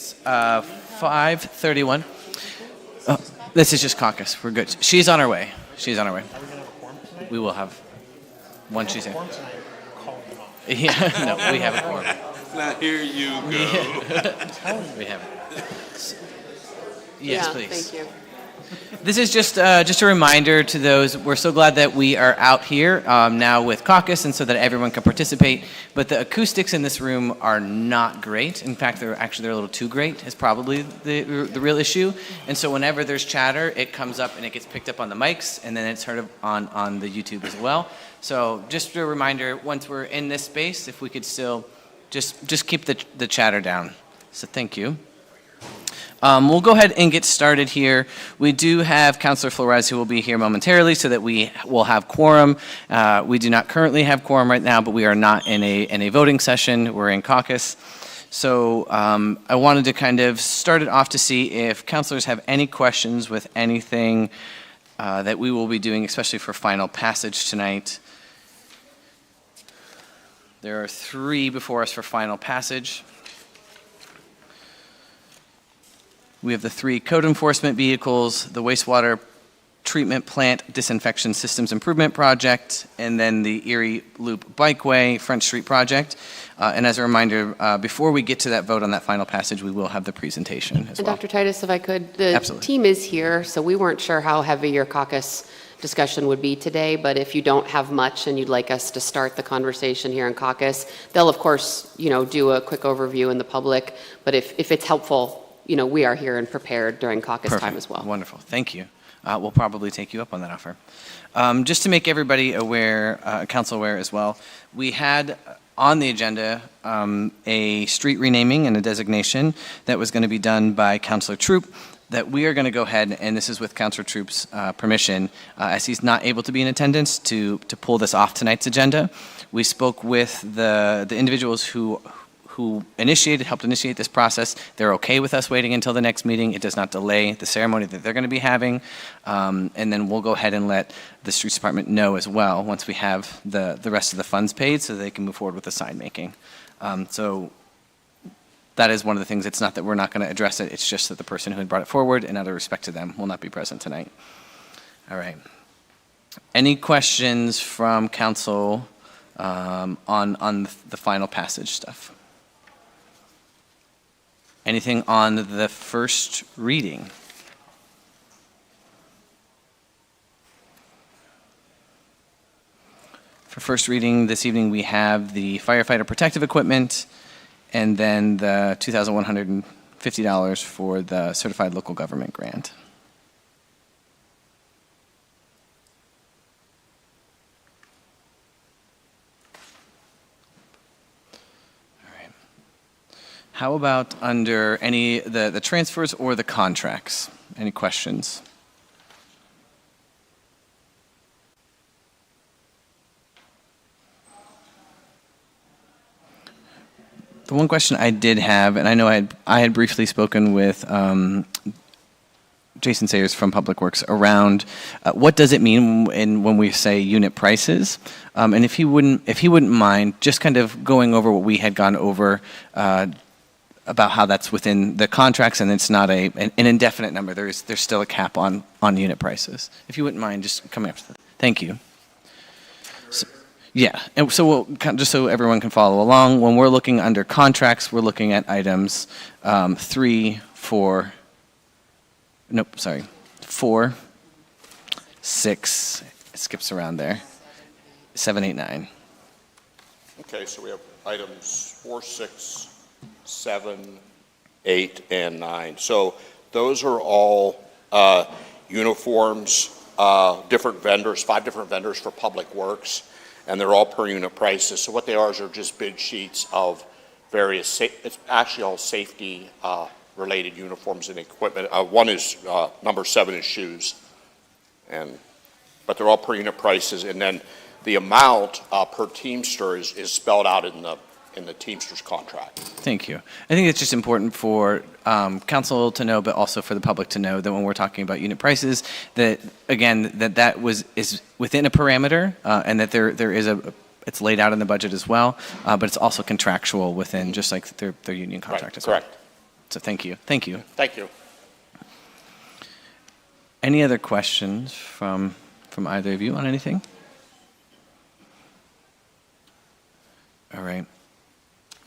is 5:31. Oh, this is just caucus. We're good. She's on her way. She's on her way. Are we going to have a quorum tonight? We will have one. She's in. Quorum tonight, call them off. Yeah, no, we have a quorum. Now here you go. We have it. Yes, please. Thank you. This is just a reminder to those. We're so glad that we are out here now with Caucus, and so that everyone can participate. But the acoustics in this room are not great. In fact, they're a little too great. Is probably the real issue. And so whenever there's chatter, it comes up and it gets picked up on the mics, and then it's heard on the YouTube as well. So just a reminder: once we're in this space, if we could still just keep the chatter down. So thank you. We'll go ahead and get started here. We do have Councilor Flores who will be here momentarily so that we will have quorum. We do not currently have quorum right now, but we are not in a voting session. We're in caucus. So I wanted to kind of start it off to see if councilors have any questions with anything that we will be doing, especially for final passage tonight. There are 3 before us for final passage. We have the 3 code enforcement vehicles, the wastewater treatment plant disinfection systems improvement project, and then the Erie Loop Bikeway Front Street project. And as a reminder, before we get to that vote on that final passage, we will have the presentation as And well. Dr. Titus, if I could, the Absolutely. team is here, so we weren't sure how heavy your caucus discussion would be today, but if you don't have much and you'd like us to start the conversation here in caucus, they'll of course, do a quick overview in the public, but if it's helpful, we are here and prepared during caucus Perfect. time as well. Wonderful. Thank you. We'll probably take you up on that offer. Just to make everybody aware, council aware as well, we had on the agenda a street renaming and a designation that was going to be done by Councilor Troop that we are going to go ahead, and this is with Councilor Troop's permission, as he's not able to be in attendance, to pull this off tonight's agenda. We spoke with the individuals who helped initiate this process. They're okay with us waiting until the next meeting. It does not delay the ceremony that they're going to be having. And then we'll go ahead and let the streets department know as well once we have the rest of the funds paid so they can move forward with the sign making. So that is one of the things. It's not that we're not going to address it. It's just that the person who had brought it forward, and out of respect to them, will not be present tonight. All right. Any questions from council on the final passage stuff? Anything on the first reading? For first reading this evening, we have the firefighter protective equipment and then the $2,150 for the certified local government grant. How about under any the transfers or the contracts? Any questions? The one question I did have, and I know I had briefly spoken with Jason Sayers from Public Works around what does it mean when we say unit prices, and if he wouldn't mind just kind of going over what we had gone over. About how that's within the contracts and it's not an indefinite number. There's still a cap on unit prices. If you wouldn't mind just coming up to that. Thank you. So, yeah, and so just so everyone can follow along, when we're looking under contracts, we're looking at items 4, 6, it skips around there, 7, 8, 9. Okay, so we have items 4, 6, 7, 8, and 9. So those are all uniforms, different vendors, 5 different vendors for Public Works, and they're all per unit prices. So what they are just bid sheets of various, it's actually all safety related uniforms and equipment. One is, number 7 is shoes, but they're all per unit prices, and then the amount per Teamster is spelled out in the Teamsters contract. Thank you. I think it's just important for council to know, but also for the public to know that when we're talking about unit prices, that again is within a parameter, and that there is it's laid out in the budget as well, but it's also contractual within just like their union contract as well. Correct. So thank you. Thank you. Thank you. Any other questions from either of you on anything? All right.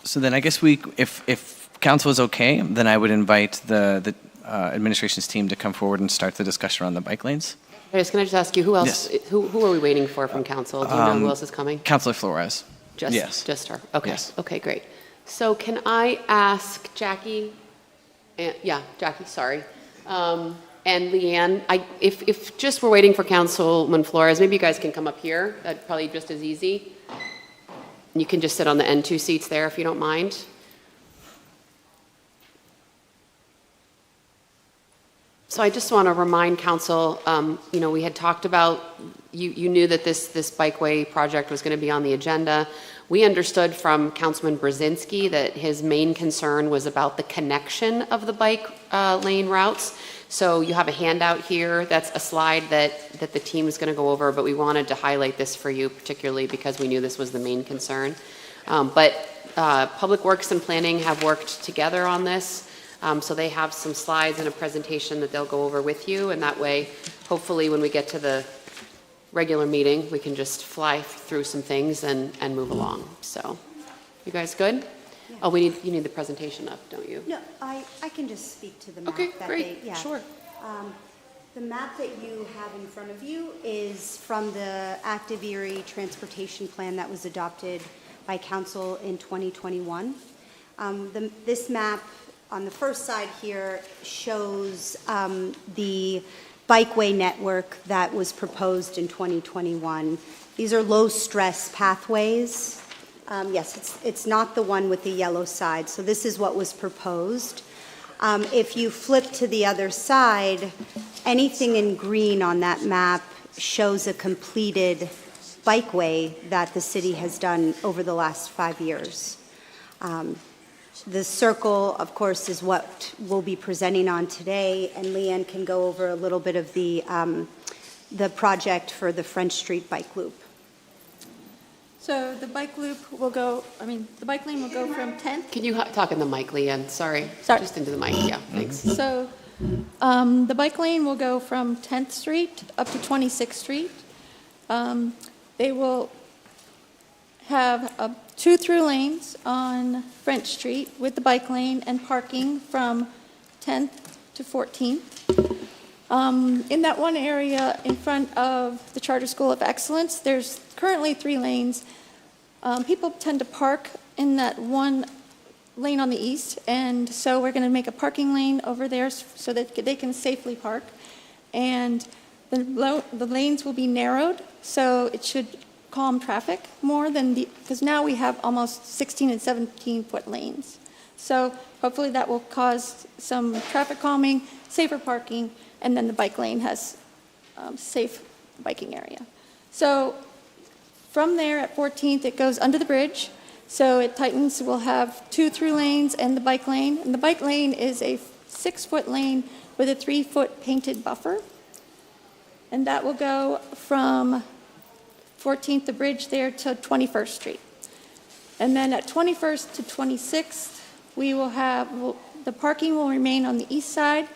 So then I guess if council is okay, then I would invite the administration's team to come forward and start the discussion around the bike lanes. Can I just ask you, who else, Yes. who are we waiting for from council? Do you know who else is coming? Councilor Flores. Yes. Just her? Okay. Yes. Okay, great. So can I ask Jackie, Jackie, sorry, and Leanne, if just we're waiting for Councilman Flores, maybe you guys can come up here. That'd probably just as easy. You can just sit on the end two seats there if you don't mind. So I just want to remind council, we had talked about, you knew that this bikeway project was going to be on the agenda. We understood from Councilman Brzezinski that his main concern was about the connection of the bike lane routes. So you have a handout here. That's a slide that the team is going to go over, but we wanted to highlight this for you particularly because we knew this was the main concern. But Public Works and Planning have worked together on this. So they have some slides and a presentation that they'll go over with you, and that way, hopefully, when we get to the regular meeting, we can just fly through some things and move along. So, you guys good? Yeah. Oh, you need the presentation up, don't you? No, I can just speak to the map. Okay, that great, they, yeah. sure. The map that you have in front of you is from the Active Erie Transportation Plan that was adopted by Council in 2021. This map on the first side here shows the bikeway network that was proposed in 2021. These are low-stress pathways. Yes, it's not the one with the yellow side, so this is what was proposed. If you flip to the other side, anything in green on that map shows a completed bikeway that the city has done over the last 5 years. The circle, of course, is what we'll be presenting on today, and Leanne can go over a little bit of the project for the French Street Bike Loop. So the bike loop will go, the bike lane will go from 10th. Can you talk in the mic, Leanne? Sorry. Sorry. Just into the mic, yeah, thanks. So the bike lane will go from 10th Street up to 26th Street. They will have 2 through lanes on French Street with the bike lane and parking from 10th to 14th. In that one area in front of the Charter School of Excellence, there's currently 3 lanes. People tend to park in that one lane on the east, and so we're going to make a parking lane over there so that they can safely park. And the lanes will be narrowed, so it should calm traffic more than because now we have almost 16 and 17-foot lanes. So hopefully that will cause some traffic calming, safer parking, and then the bike lane has safe biking area. So from there at 14th, it goes under the bridge. So it tightens, we'll have 2 through lanes and the bike lane. And the bike lane is a 6-foot lane with a 3-foot painted buffer. And that will go from 14th, the bridge there, to 21st Street. And then at 21st to 26th, we will have, the parking will remain on the east side.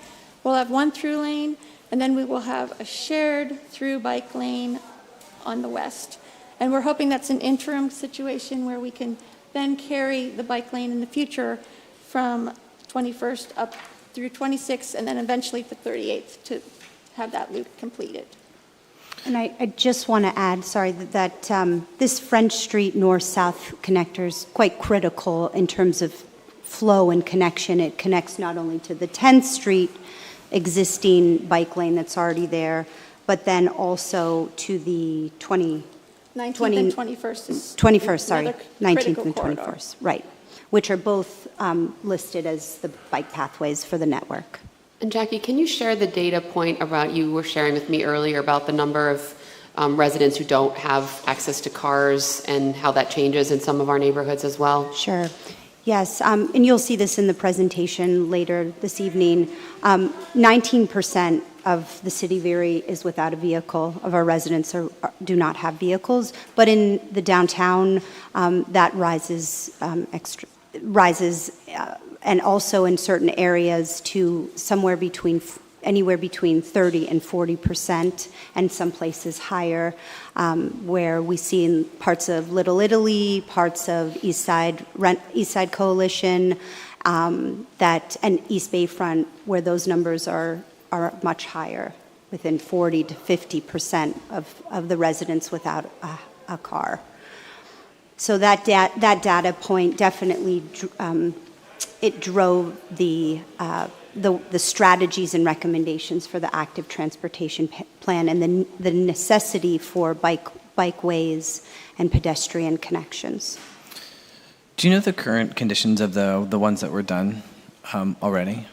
We'll have 1 through lane, and then we will have a shared through bike lane on the west. And we're hoping that's an interim situation where we can then carry the bike lane in the future from 21st up through 26th, and then eventually to 38th to have that loop completed. And I just want to add, sorry, that this French Street north-south connector is quite critical in terms of flow and connection. It connects not only to the 10th Street existing bike lane that's already there, but then also to the 19th and 21st is 21st, sorry, another 19th critical and corridor. 21st, right, which are both listed as the bike pathways for the network. And Jackie, can you share the data point about, you were sharing with me earlier about the number of residents who don't have access to cars and how that changes in some of our neighborhoods as well? Sure. Yes, and you'll see this in the presentation later this evening. 19% of the city of Erie is without a vehicle, of our residents do not have vehicles, but in the downtown, that rises and also in certain areas to anywhere between 30 and 40%, and some places higher, where we see in parts of Little Italy, parts of East Side Coalition, and East Bayfront, where those numbers are much higher, within 40 to 50% of the residents without a car. So that data point definitely it drove the strategies and recommendations for the active transportation plan, and the necessity for bikeways and pedestrian connections. Do you know the current conditions of the ones that were done already?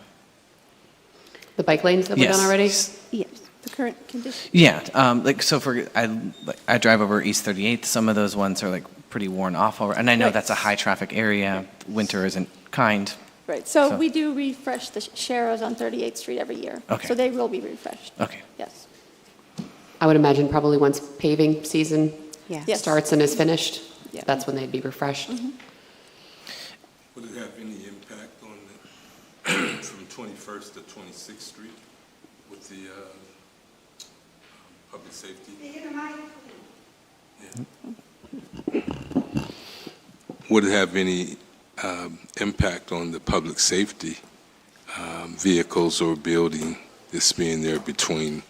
The bike lanes that were done already? Yes. The current condition. Yeah, I drive over East 38th. Some of those ones are like pretty worn off already, and I know Right. that's a high traffic area. Winter isn't kind. Right, so So- we do refresh the sharrows on 38th Street every year. Okay. So they will be refreshed. Okay. Yes. I would imagine probably once paving season Yeah. Yes. starts and is finished, Yeah. that's when they'd be refreshed. Would it have any impact on the, from 21st to 26th Street with the public safety? Would it have any impact on the public safety vehicles or building that's being there between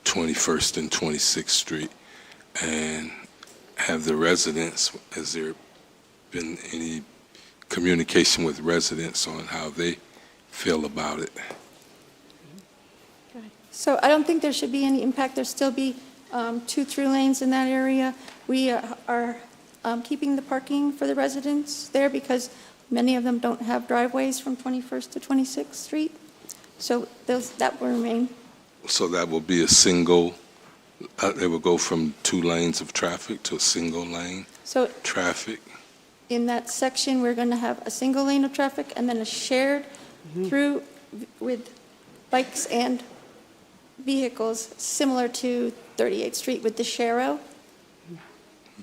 21st and 26th Street? And have the residents, has there been any communication with residents on how they feel about it? So I don't think there should be any impact. There'll still be 2 through lanes in that area. We are keeping the parking for the residents there because many of them don't have driveways from 21st to 26th Street. So that will remain. So that will be a single, it will go from 2 lanes of traffic to a single lane So traffic? in that section, we're going to have a single lane of traffic and then a shared through with bikes and vehicles, similar to 38th Street with the Sharrow.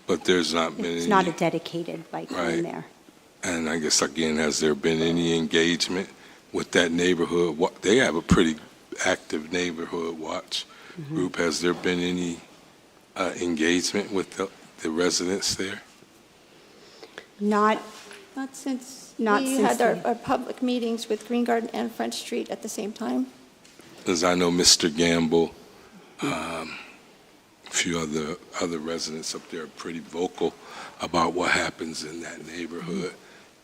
But there's not been It's any. not a dedicated bike lane Right. there. And I guess, again, has there been any engagement with that neighborhood? They have a pretty active neighborhood watch group. Has there been any engagement with the residents there? Not Not since Not we since had the- our public meetings with Green Garden and French Street at the same time. As I know, Mr. Gamble, a few other residents up there are pretty vocal about what happens in that neighborhood.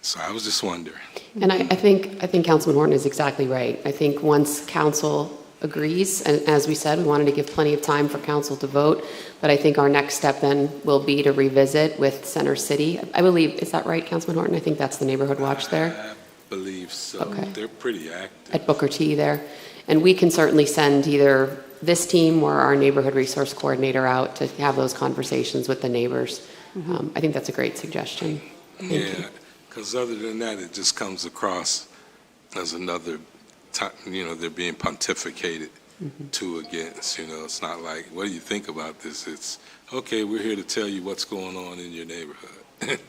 So I was just wondering. And I think Councilman Horton is exactly right. I think once council agrees, and as we said, we wanted to give plenty of time for council to vote, but I think our next step then will be to revisit with Center City. I believe, is that right, Councilman Horton? I think that's the neighborhood watch there I believe so. Okay. They're pretty active. at Booker T there. And we can certainly send either this team or our neighborhood resource coordinator out to have those conversations with the neighbors. I think that's a great suggestion. Thank you. Yeah, because other than that, it just comes across as another time, they're being pontificated to against, it's not like, what do you think about this? It's, okay, we're here to tell you what's going on in your neighborhood.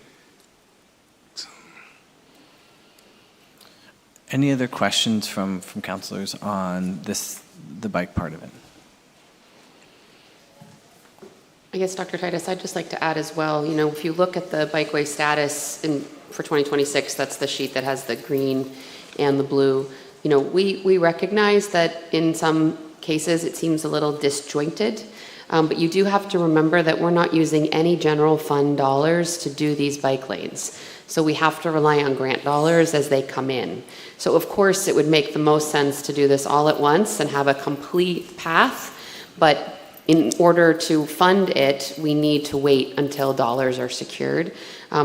So, Any other questions from councilors on the bike part of it? I guess, Dr. Titus, I'd just like to add as well, if you look at the bikeway status for 2026, that's the sheet that has the green and the blue. We recognize that in some cases it seems a little disjointed, but you do have to remember that we're not using any general fund dollars to do these bike lanes. So we have to rely on grant dollars as they come in. So of course, it would make the most sense to do this all at once and have a complete path, but in order to fund it, we need to wait until dollars are secured.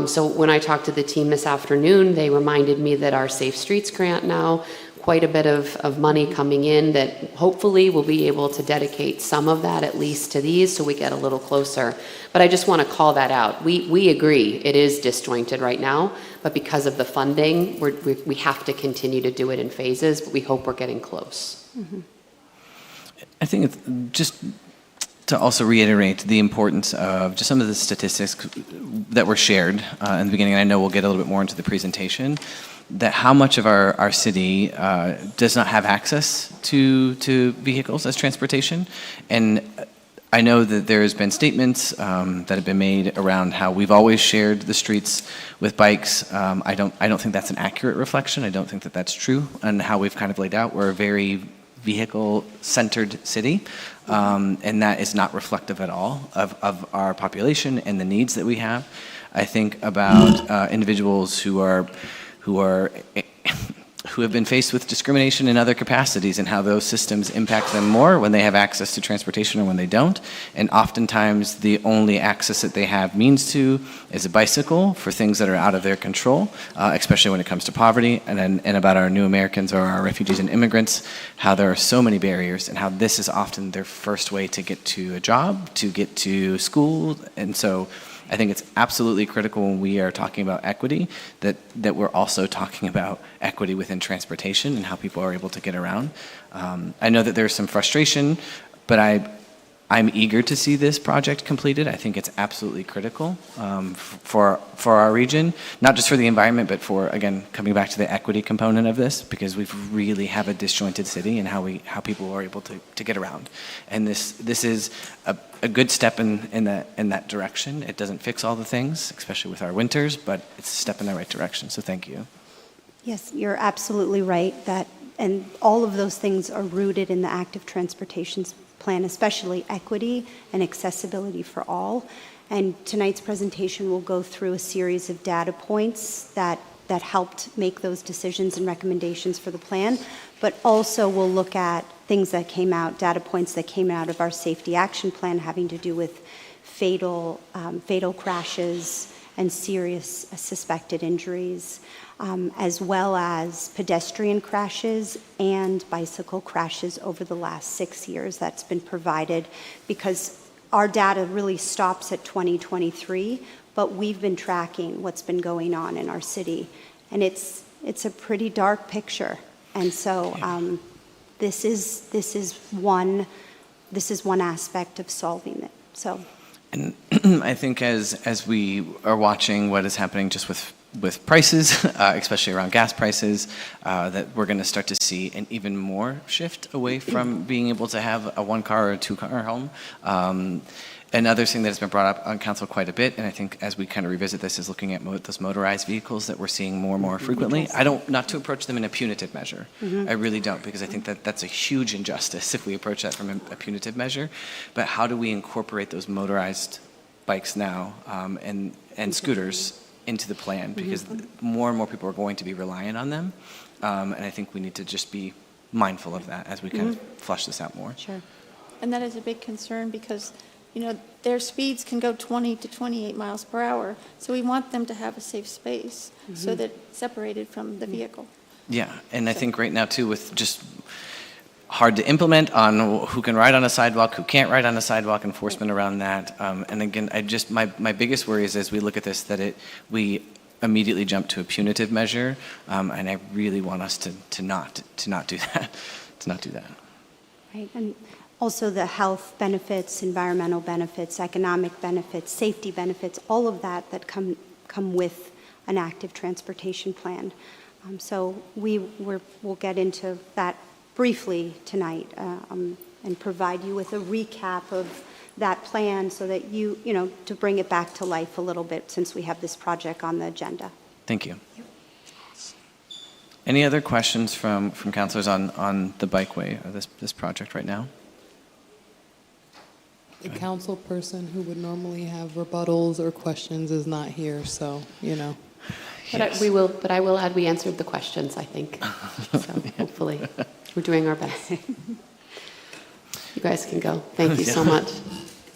So when I talked to the team this afternoon, they reminded me that our Safe Streets grant now, quite a bit of money coming in that hopefully we'll be able to dedicate some of that at least to these so we get a little closer. But I just want to call that out. We agree it is disjointed right now, but because of the funding, we have to continue to do it in phases, but we hope we're getting close. I think it's just to also reiterate the importance of just some of the statistics that were shared in the beginning, and I know we'll get a little bit more into the presentation, that how much of our city does not have access to vehicles as transportation. And I know that there has been statements that have been made around how we've always shared the streets with bikes. I don't think that's an accurate reflection. I don't think that that's true on how we've kind of laid out. We're a very vehicle-centered city, and that is not reflective at all of our population and the needs that we have. I think about individuals who have been faced with discrimination in other capacities and how those systems impact them more when they have access to transportation or when they don't. And oftentimes the only access that they have means to is a bicycle for things that are out of their control, especially when it comes to poverty, and about our new Americans or our refugees and immigrants, how there are so many barriers and how this is often their first way to get to a job, to get to school. And so I think it's absolutely critical when we are talking about equity that we're also talking about equity within transportation and how people are able to get around. I know that there's some frustration, but I'm eager to see this project completed. I think it's absolutely critical for our region, not just for the environment, but for, again, coming back to the equity component of this, because we really have a disjointed city and how people are able to get around. And this is a good step in that direction. It doesn't fix all the things, especially with our winters, but it's a step in the right direction. So thank you. Yes, you're absolutely right. And all of those things are rooted in the active transportation plan, especially equity and accessibility for all. And tonight's presentation will go through a series of data points that helped make those decisions and recommendations for the plan, but also we'll look at things that came out, data points that came out of our safety action plan having to do with fatal crashes and serious suspected injuries, as well as pedestrian crashes and bicycle crashes over the last 6 years. That's been provided because our data really stops at 2023, but we've been tracking what's been going on in our city, and it's a pretty dark picture. And so this is one aspect of solving it. So. And I think as we are watching what is happening just with prices, especially around gas prices, that we're going to start to see an even more shift away from being able to have a one-car or a two-car home. Another thing that has been brought up on council quite a bit, and I think as we kind of revisit this, is looking at those motorized vehicles that we're seeing more and more frequently. Not to approach them in a punitive measure. I really don't, because I think that that's a huge injustice if we approach that from a punitive measure. But how do we incorporate those motorized bikes now and scooters into the plan? Because more and more people are going to be reliant on them. And I think we need to just be mindful of that as we kind of flush this out more. Sure. And that is a big concern because, their speeds can go 20 to 28 miles per hour. So we want them to have a safe space so that it's separated from the vehicle. Yeah, and I think right now too, with just hard to implement on who can ride on a sidewalk, who can't ride on a sidewalk, enforcement around that. And again, my biggest worry is as we look at this that we immediately jump to a punitive measure, and I really want us to not do that, to not do that. Right, and also the health benefits, environmental benefits, economic benefits, safety benefits, all of that come with an active transportation plan. So we'll get into that briefly tonight and provide you with a recap of that plan so that to bring it back to life a little bit since we have this project on the agenda. Thank you. Any other questions from councilors on the bikeway or this project right now? The council person who would normally have rebuttals or questions is not here, so, But Yes. I will add we answered the questions, I think. So hopefully we're doing our best. You guys can go. Thank you so much.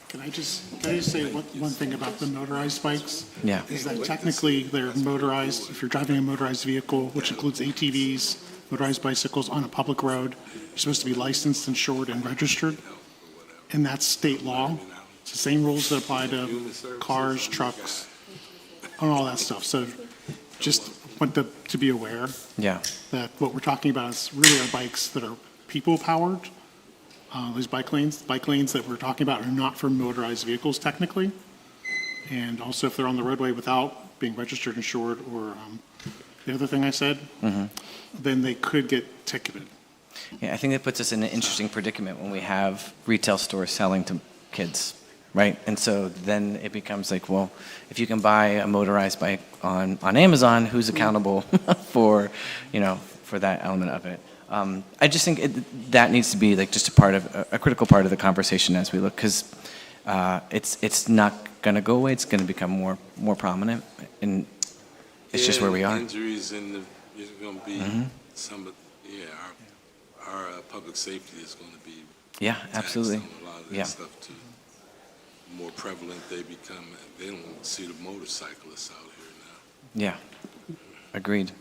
Can I just say one thing about the motorized bikes? Yeah. Is that technically they're motorized, if you're driving a motorized vehicle, which includes ATVs, motorized bicycles on a public road, you're supposed to be licensed, insured, and registered. And that's state law. It's the same rules that apply to cars, trucks, and all that stuff. So just want to be aware that what we're talking about is really our bikes that are people-powered. Those bike lanes that we're talking about are not for motorized vehicles technically. And also if they're on the roadway without being registered, insured, or the other thing I said, then they could get ticketed. Yeah, I think that puts us in an interesting predicament when we have retail stores selling to kids, right? And so then it becomes like, well, if you can buy a motorized bike on Amazon, who's accountable for, for that element of it? I just think that needs to be like just a critical part of the conversation as we look, because it's not going to go away. It's going to become more prominent, and it's just where we are. Injuries is going to be our public safety is going to be Yeah, taxed absolutely. on a lot of that Yeah. stuff too. More prevalent they become, they don't see the motorcyclists out here now. Yeah, agreed.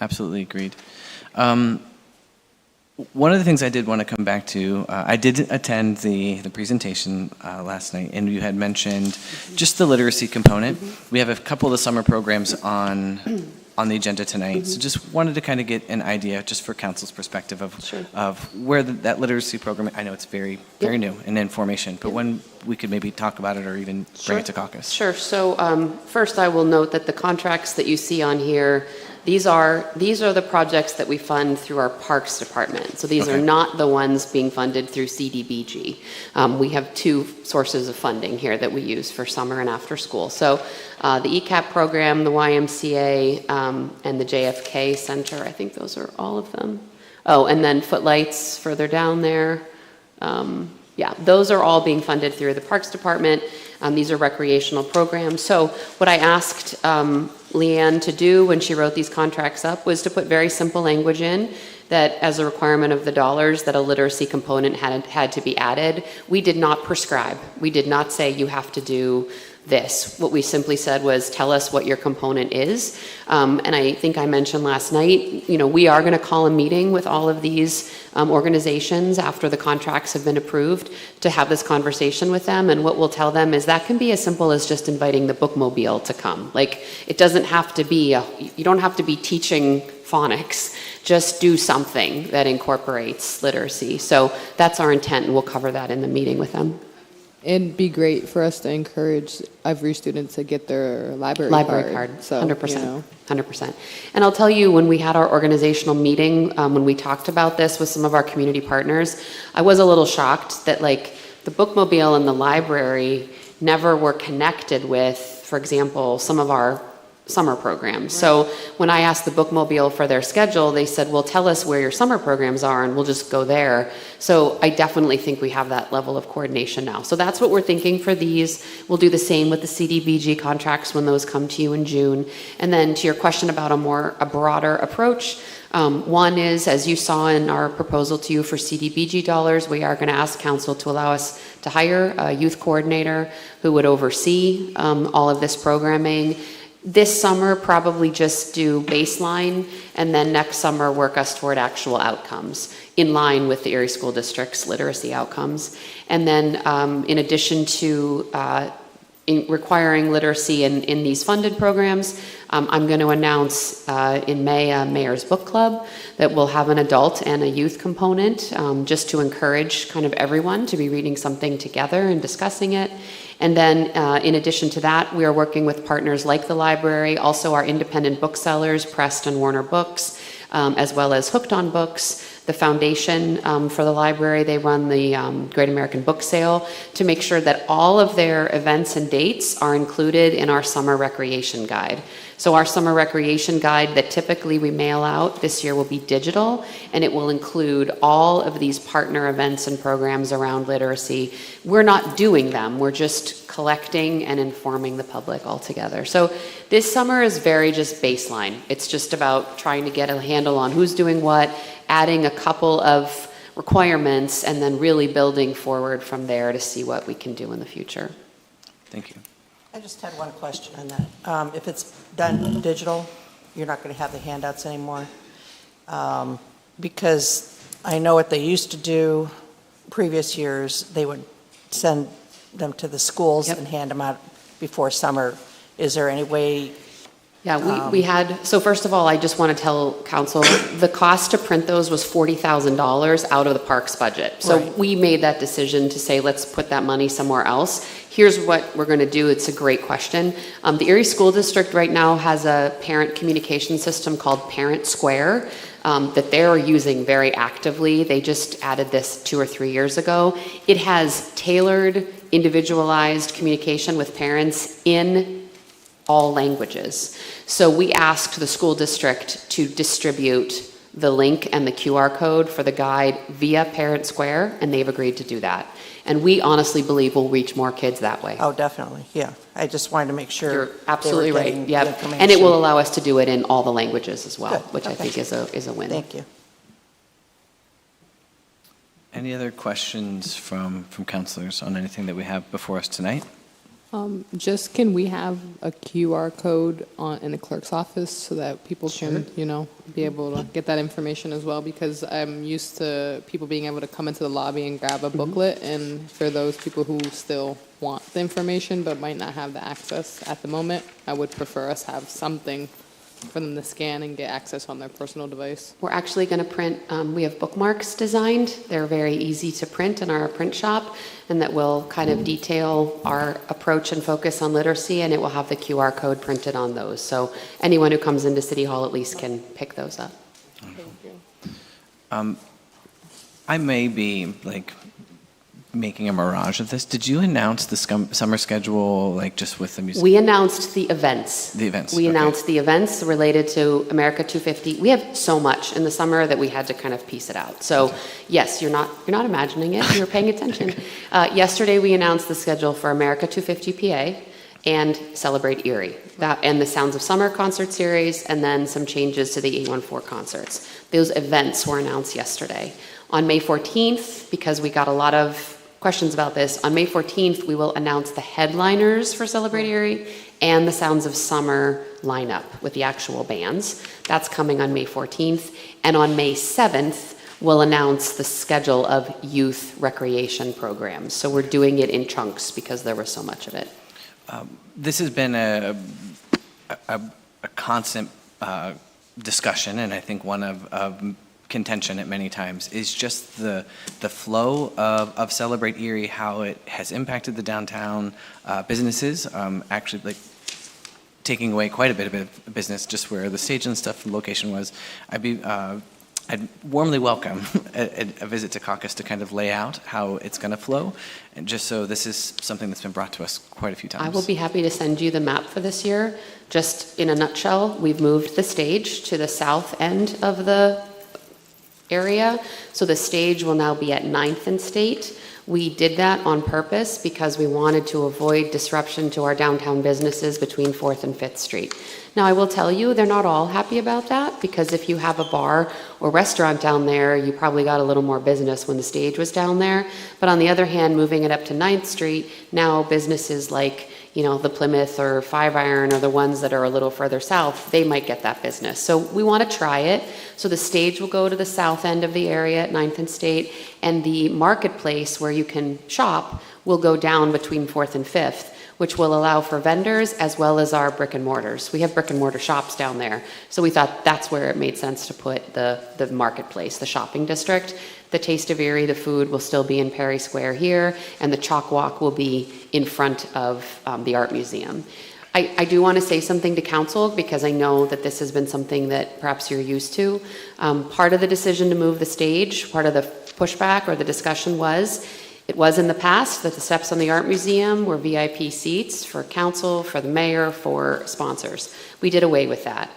Absolutely agreed. One of the things I did want to come back to, I did attend the presentation last night, and you had mentioned just the literacy component. We have a couple of the summer programs on the agenda tonight, so just wanted to kind of get an idea, just for council's perspective of where that literacy program, I know it's very new and in formation, but when we could maybe talk about it or even bring it to caucus. Sure. So first, I will note that the contracts that you see on here, these are the projects that we fund through our Parks Department. So these are not the ones being funded through CDBG. We have two sources of funding here that we use for summer and after school. So the ECAP program, the YMCA, and the JFK Center, I think those are all of them. Oh, and then Footlights further down there. Yeah, those are all being funded through the Parks Department. These are recreational programs. So what I asked Leanne to do when she wrote these contracts up was to put very simple language in that as a requirement of the dollars that a literacy component had to be added. We did not prescribe. We did not say you have to do this. What we simply said was tell us what your component is. And I think I mentioned last night, we are going to call a meeting with all of these organizations after the contracts have been approved to have this conversation with them. And what we'll tell them is that can be as simple as just inviting the bookmobile to come. Like, it doesn't have to be, you don't have to be teaching phonics. Just do something that incorporates literacy. So that's our intent, and we'll cover that in the meeting with them. It'd be great for us to encourage every student to get their library card. So, 100%. 100%. And I'll tell you, when we had our organizational meeting, when we talked about this with some of our community partners, I was a little shocked that the bookmobile and the library never were connected with, for example, some of our summer programs. So when I asked the bookmobile for their schedule, they said, well, tell us where your summer programs are and we'll just go there. So I definitely think we have that level of coordination now. So that's what we're thinking for these. We'll do the same with the CDBG contracts when those come to you in June. And then to your question about a broader approach, one is, as you saw in our proposal to you for CDBG dollars, we are going to ask council to allow us to hire a youth coordinator who would oversee all of this programming. This summer, probably just do baseline, and then next summer work us toward actual outcomes in line with the Erie School District's literacy outcomes. And then in addition to requiring literacy in these funded programs, I'm going to announce in May a Mayor's Book Club that will have an adult and a youth component just to encourage kind of everyone to be reading something together and discussing it. And then in addition to that, we are working with partners like the library, also our independent booksellers, Prest and Warner Books, as well as Hooked on Books, the foundation for the library. They run the Great American Book Sale to make sure that all of their events and dates are included in our summer recreation guide. So our summer recreation guide that typically we mail out this year will be digital, and it will include all of these partner events and programs around literacy. We're not doing them, we're just collecting and informing the public altogether. So this summer is very just baseline. It's just about trying to get a handle on who's doing what, adding a couple of requirements, and then really building forward from there to see what we can do in the future. Thank you. I just had one question on that. If it's done digital, you're not going to have the handouts anymore? Because I know what they used to do previous years, they would send them to the schools and hand them out before summer. Is there any way Yeah, we had, so first of all, I just want to tell council, the cost to print those was $40,000 out of the parks budget. So Right. we made that decision to say, let's put that money somewhere else. Here's what we're going to do. It's a great question. The Erie School District right now has a parent communication system called Parent Square that they're using very actively. They just added this 2 or 3 years ago. It has tailored, individualized communication with parents in all languages. So we asked the school district to distribute the link and the QR code for the guide via Parent Square, and they've agreed to do that. And we honestly believe we'll reach more kids that way. Oh, definitely, yeah. I just wanted to make sure. You're they were absolutely right, getting the yep. information. And it will allow us to do it in all the languages as well, Good, which I okay. think is a win. Thank you. Any other questions from counselors on anything that we have before us tonight? Just can we have a QR code in the clerk's office so that people can, be able to get that information as well? Because I'm used to people being able to come into the lobby and grab a booklet, and for those people who still want the information but might not have the access at the moment, I would prefer us have something for them to scan and get access on their personal device. We're actually going to print, we have bookmarks designed. They're very easy to print in our print shop, and that will kind of detail our approach and focus on literacy, and it will have the QR code printed on those. So anyone who comes into City Hall at least can pick those up. Thank you. I may be making a mirage of this. Did you announce the summer schedule, just with the music? We announced the events. The events, We okay. announced the events related to America 250. We have so much in the summer that we had to kind of piece it out. So yes, you're not imagining it. You're paying attention. Yesterday we announced the schedule for America 250 PA and Celebrate Erie. That and the Sounds of Summer concert series, and then some changes to the 814 concerts. Those events were announced yesterday. On May 14th, because we got a lot of questions about this, on May 14th, we will announce the headliners for Celebrate Erie and the Sounds of Summer lineup with the actual bands. That's coming on May 14th. And on May 7th, we'll announce the schedule of youth recreation programs. So we're doing it in chunks because there was so much of it. This has been a constant discussion, and I think one of contention at many times, is just the flow of Celebrate Erie, how it has impacted the downtown businesses, actually taking away quite a bit of business just where the stage and stuff, the location was. I'd warmly welcome a visit to Caucus to kind of lay out how it's going to flow, and just so this is something that's been brought to us quite a few times. I will be happy to send you the map for this year. Just in a nutshell, we've moved the stage to the south end of the area. So the stage will now be at 9th and State. We did that on purpose because we wanted to avoid disruption to our downtown businesses between 4th and 5th Street. Now, I will tell you, they're not all happy about that, because if you have a bar or restaurant down there, you probably got a little more business when the stage was down there. But on the other hand, moving it up to 9th Street, now businesses like the Plymouth or Five Iron or the ones that are a little further south, they might get that business. So we want to try it. So the stage will go to the south end of the area at 9th and State, and the marketplace where you can shop will go down between 4th and 5th, which will allow for vendors as well as our brick and mortars. We have brick and mortar shops down there. So we thought that's where it made sense to put the marketplace, the shopping district. The Taste of Erie, the food, will still be in Perry Square here, and the Chalk Walk will be in front of the Art Museum. I do want to say something to council, because I know that this has been something that perhaps you're used to. Part of the decision to move the stage, part of the pushback or the discussion it was in the past that the steps on the Art Museum were VIP seats for council, for the mayor, for sponsors. We did away with that.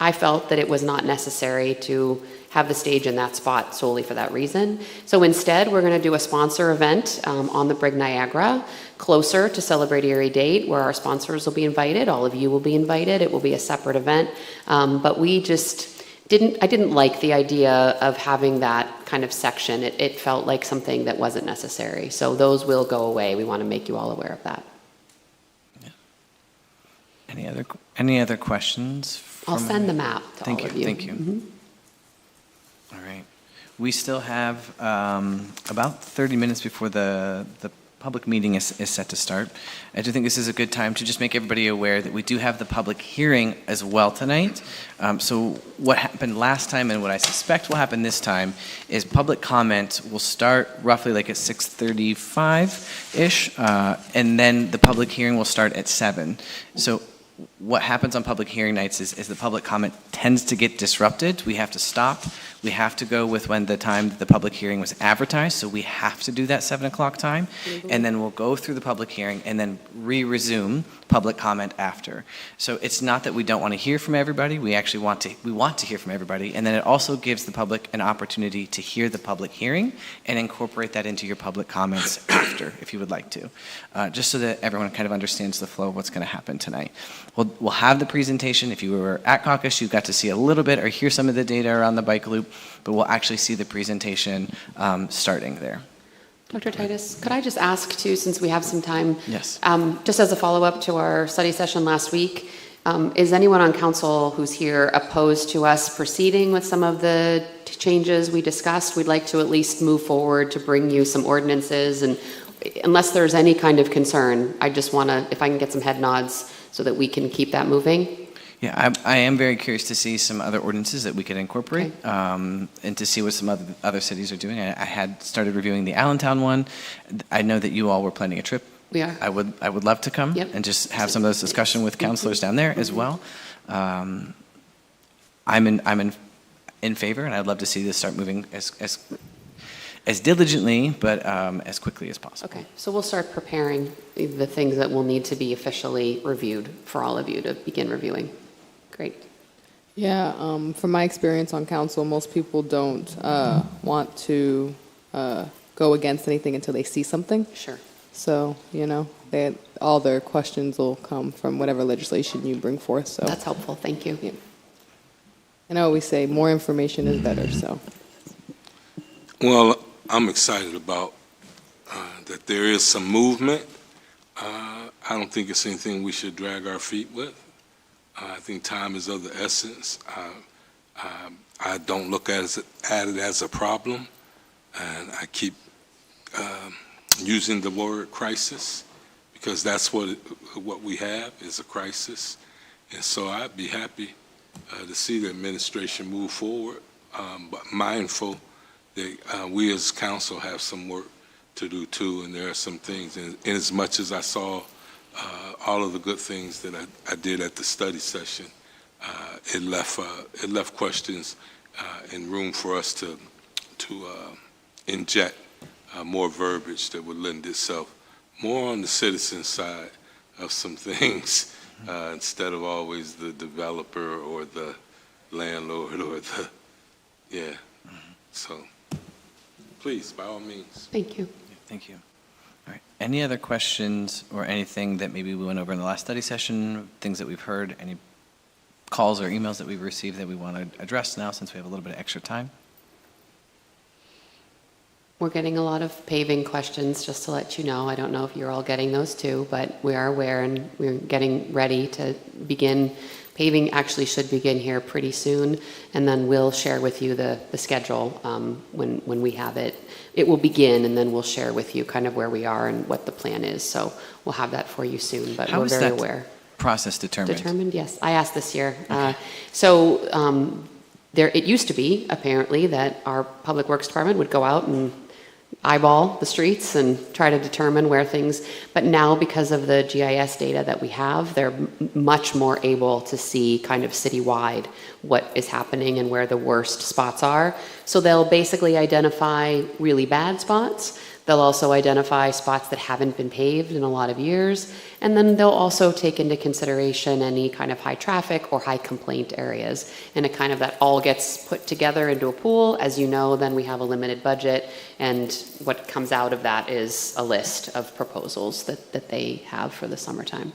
I felt that it was not necessary to have the stage in that spot solely for that reason. So instead, we're going to do a sponsor event on the Brig Niagara, closer to Celebrate Erie date, where our sponsors will be invited. All of you will be invited. It will be a separate event. But we just I didn't like the idea of having that kind of section. It felt like something that wasn't necessary. So those will go away. We want to make you all aware of that. Yeah. Any other questions? I'll send the map to Thank all you. of you. Thank you. Mhm. All right. We still have about 30 minutes before the public meeting is set to start. I do think this is a good time to just make everybody aware that we do have the public hearing as well tonight. So what happened last time and what I suspect will happen this time is public comment will start roughly like at 6:35-ish, and then the public hearing will start at 7. So what happens on public hearing nights is the public comment tends to get disrupted. We have to stop. We have to go with when the time that the public hearing was advertised, so we have to do that 7 o'clock time. And then we'll go through the public hearing and then resume public comment after. So it's not that we don't want to hear from everybody. We actually want to hear from everybody. And then it also gives the public an opportunity to hear the public hearing and incorporate that into your public comments after, if you would like to, just so that everyone kind of understands the flow of what's going to happen tonight. We'll have the presentation. If you were at Caucus, you got to see a little bit or hear some of the data around the bike loop, but we'll actually see the presentation starting there. Dr. Titus, could I just ask too, since we have some time? Yes. Just as a follow-up to our study session last week, is anyone on council who's here opposed to us proceeding with some of the changes we discussed? We'd like to at least move forward to bring you some ordinances, and unless there's any kind of concern, I just want to, if I can get some head nods so that we can keep that moving. Yeah, I am very curious to see some other ordinances that we could incorporate, and to see what some other cities are doing. I had started reviewing the Allentown one. I know that you all were planning a trip. We are. I would love to come and just have some of those discussion with counselors down there as well. I'm in favor, and I'd love to see this start moving as diligently, but as quickly as possible. Okay, so we'll start preparing the things that will need to be officially reviewed for all of you to begin reviewing. Great. Yeah, from my experience on council, most people don't want to go against anything until they see something. Sure. So, all their questions will come from whatever legislation you bring forth. So That's helpful. Thank you. Yeah. And I always say more information is better. So. Well, I'm excited about that there is some movement. I don't think it's anything we should drag our feet with. I think time is of the essence. I don't look at it as a problem, and I keep using the word crisis because that's what we have is a crisis. And so I'd be happy to see the administration move forward, but mindful that we as council have some work to do too, and there are some things, and as much as I saw all of the good things that I did at the study session, it left questions and room for us to inject more verbiage that would lend itself more on the citizen side of some things instead of always the developer or the landlord or the, yeah. So please, by all means. Thank you. Thank you. All right. Any other questions or anything that maybe we went over in the last study session, things that we've heard, any calls or emails that we've received that we want to address now since we have a little bit of extra time? We're getting a lot of paving questions, just to let you know. I don't know if you're all getting those too, but we are aware and we're getting ready to begin. Paving actually should begin here pretty soon, and then we'll share with you the schedule when we have it. It will begin, and then we'll share with you kind of where we are and what the plan is. So we'll have that for you soon, but we're very aware. Process determined? Determined, yes. I asked this year. Okay. It used to be, apparently, that our Public Works Department would go out and eyeball the streets and try to determine where things, but now because of the GIS data that we have, they're much more able to see kind of citywide what is happening and where the worst spots are. So they'll basically identify really bad spots. They'll also identify spots that haven't been paved in a lot of years. And then they'll also take into consideration any kind of high traffic or high complaint areas. And it kind of that all gets put together into a pool. As you know, then we have a limited budget. And what comes out of that is a list of proposals that they have for the summertime.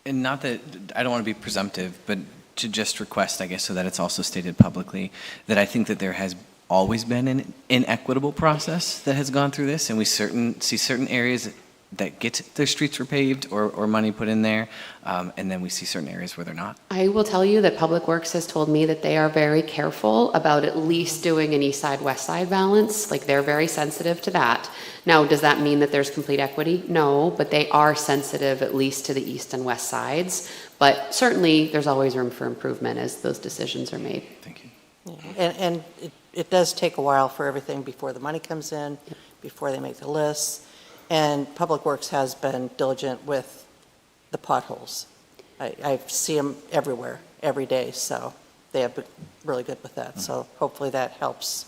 And not that, I don't want to be presumptive, but to just request, I guess, so that it's also stated publicly, that I think that there has always been an inequitable process that has gone through this, and we see certain areas that get their streets repaved or money put in there, and then we see certain areas where they're not. I will tell you that Public Works has told me that they are very careful about at least doing an east side, west side balance. Like, they're very sensitive to that. Now, does that mean that there's complete equity? No, but they are sensitive at least to the east and west sides. But certainly, there's always room for improvement as those decisions are made. Thank you. And it does take a while for everything before the money comes in, before they make the lists. And Public Works has been diligent with the potholes. I see them everywhere, every day, so they have been really good with that. So hopefully that helps.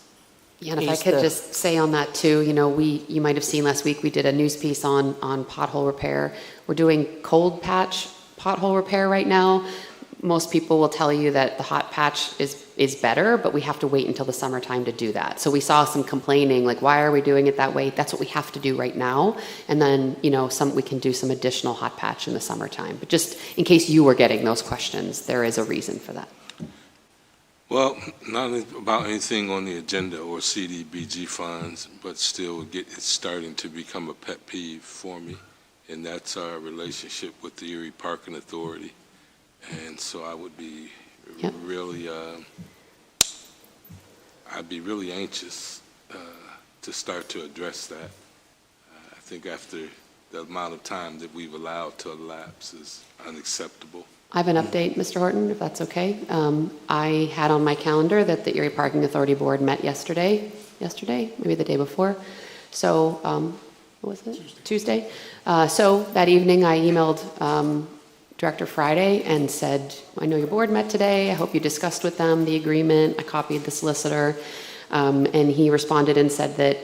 Yeah, and if I ease could the- just say on that too, you might have seen last week, we did a news piece on pothole repair. We're doing cold patch pothole repair right now. Most people will tell you that the hot patch is better, but we have to wait until the summertime to do that. So we saw some complaining, like, why are we doing it that way? That's what we have to do right now. And then, we can do some additional hot patch in the summertime. But just in case you were getting those questions, there is a reason for that. Well, not about anything on the agenda or CDBG funds, but still it's starting to become a pet peeve for me, and that's our relationship with the Erie Parking Authority. And so I would be Yep. really, I'd be really anxious to start to address that. I think after the amount of time that we've allowed to elapse is unacceptable. I have an update, Mr. Horton, if that's okay. I had on my calendar that the Erie Parking Authority Board met yesterday, maybe the day before. So, what was it? Tuesday. So that evening I emailed Director Friday and said, I know your board met today. I hope you discussed with them the agreement. I copied the solicitor. And he responded and said that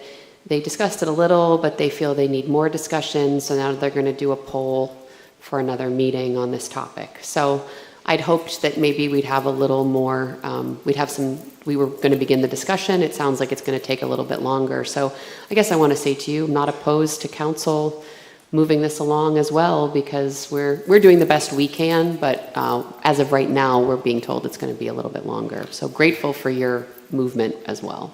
they discussed it a little, but they feel they need more discussion. So now they're going to do a poll for another meeting on this topic. So I'd hoped that maybe we'd have a little more, we were going to begin the discussion. It sounds like it's going to take a little bit longer. So I guess I want to say to you, I'm not opposed to council moving this along as well, because we're doing the best we can, but as of right now, we're being told it's going to be a little bit longer. So grateful for your movement as well.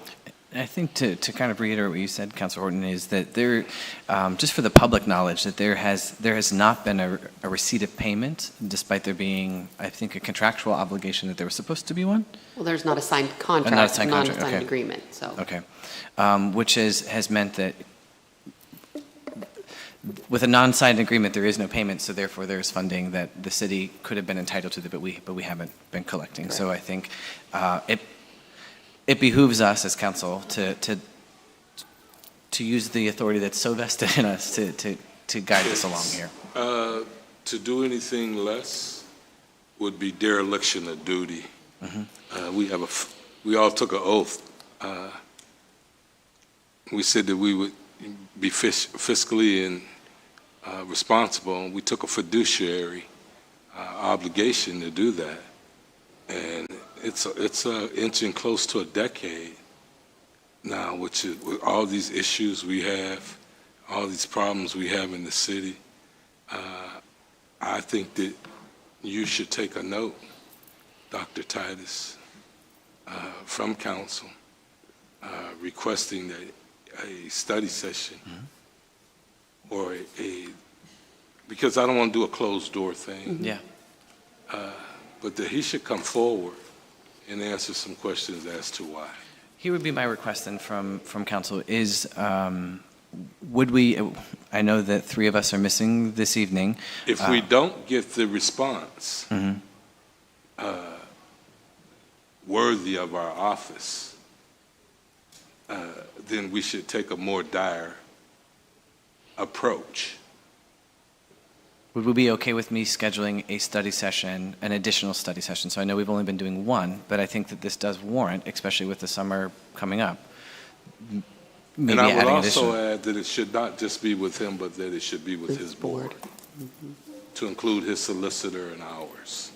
I think to kind of reiterate what you said, Councilor Horton, is that there, just for the public knowledge, that there has not been a receipt of payment, despite there being, I think, a contractual obligation that there was supposed to be one. Well, there's not a signed contract, Not a signed contract, non-signed okay. agreement, so. Okay. Which has meant that with a non-signed agreement, there is no payment, so therefore there's funding that the city could have been entitled to, but we haven't been collecting. Correct. So I think it behooves us as council to use the authority that's so vested in us to guide this along here. To do anything less would be dereliction of duty. We all took an oath. We said that we would be fiscally and responsible, and we took a fiduciary obligation to do that. And it's inching close to a decade now, which is with all these issues we have, all these problems we have in the city. I think that you should take a note, Dr. Titus, from council, requesting that a study session or because I don't want to do a closed door thing. Yeah. But that he should come forward and answer some questions as to why. Here would be my request then from council is, would we, I know that three of us are missing this evening. If we don't get the response worthy of our office, then we should take a more dire approach. Would we be okay with me scheduling a study session, an additional study session? So I know we've only been doing one, but I think that this does warrant, especially with the summer coming up, maybe And I would adding also additional. add that it should not just be with him, but that it should be with his board, to include his solicitor and ours.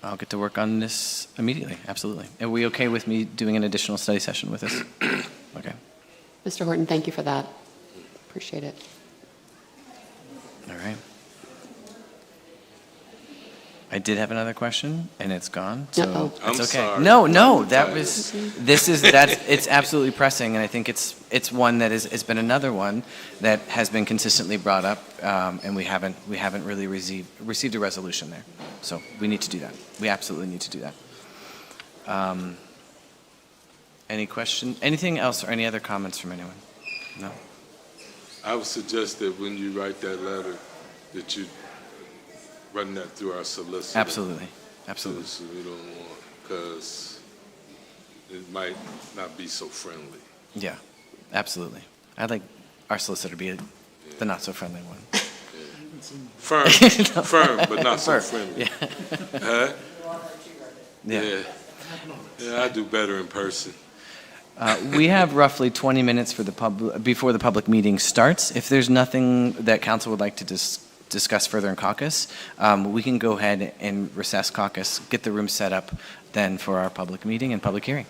I'll get to work on this immediately, absolutely. Are we okay with me doing an additional study session with this? Okay, Mr. Horton, thank you for that. Appreciate it. all right. I did have another question, and it's gone, so Uh-oh. it's I'm okay. sorry. No, no, I'm that tired. was, it's absolutely pressing, and I think it's one that has been another one that has been consistently brought up, and we haven't really received a resolution there. So we need to do that. We absolutely need to do that. Any question, anything else, or any other comments from anyone? No? I would suggest that when you write that letter, that you run that through our solicitor. Absolutely, absolutely. So we don't want, because it might not be so friendly. Yeah, absolutely. I'd like our solicitor to be the not-so-friendly one. Firm, firm, but not so Firm, friendly. Huh? Yeah. Yeah, I do better in person. We have roughly 20 minutes for before the public meeting starts. If there's nothing that council would like to discuss further in caucus, we can go ahead and recess caucus, get the room set up then for our public meeting and public hearing.